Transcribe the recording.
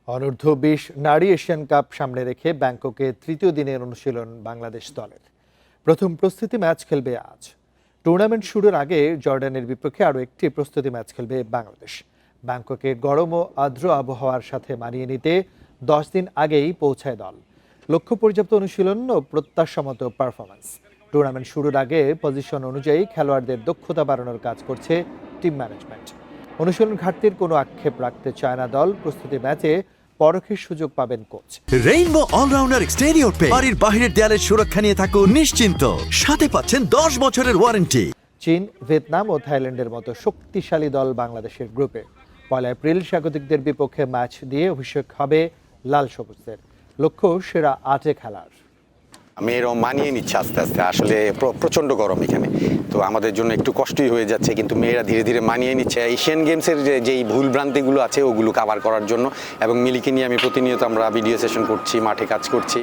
অনূর্ধ্ব-20 নারী Asian cup সামনে রেখে ব্যাংককে তৃতীয় দিনের অনুশীলন বাংলাদেশ দলের। প্রথম প্রস্তুতি ম্যাচ খেলবে আজ। টুর্নামেন্ট শুরুর আগে জর্ডানের বিপক্ষে আরও একটি প্রস্তুতি ম্যাচ খেলবে বাংলাদেশ। ব্যাংককে গরম ও আর্দ্র আবহাওয়ার সাথে মানিয়ে নিতে 10 দিন আগেই পৌঁছায় দল। লক্ষ্য পর্যাপ্ত অনুশীলন ও প্রত্যাশামত পারফরম্যান্স। টুর্নামেন্ট শুরুর আগে পজিশন অনুযায়ী খেলোয়াড়দের দক্ষতা বাড়ানোর কাজ করছে টিম ম্যানেজমেন্ট। অনুশীলন ঘাটতির কোনো আক্ষেপ রাখতে চায় না দল। প্রস্তুতি ম্যাচে পরখের সুযোগ পাবেন coach. Rainbow allrounder exterior paint বাড়ির বাহিরের দেয়ালের সুরক্ষা নিয়ে থাকুন নিশ্চিন্ত। সাথে পাচ্ছেন 10 বছরের ওয়ারেন্টি। চীন, ভিয়েতনাম ও থাইল্যান্ডের মতো শক্তিশালী দল বাংলাদেশের গ্রুপে। 1 এপ্রিল স্বাগতিকদের বিপক্ষে ম্যাচ দিয়ে অভিষেক হবে লাল সবুজদের। লক্ষ্য সেরা 8-এ খেলার। মেয়েরাও মানিয়ে নিচ্ছে আস্তে আস্তে। আসলে প্রচণ্ড গরম এখানে, তো আমাদের জন্য একটু কষ্টই হয়ে যাচ্ছে, কিন্তু মেয়েরা ধীরে ধীরে মানিয়ে নিচ্ছে এশিয়ান গেমসের যেই ভুল ভ্রান্তিগুলো আছে ওগুলো কাভার করার জন্য। এবং মিলিকে নিয়ে আমি প্রতিনিয়ত আমরা ভিডিও সেশন করছি, মাঠে কাজ করছি।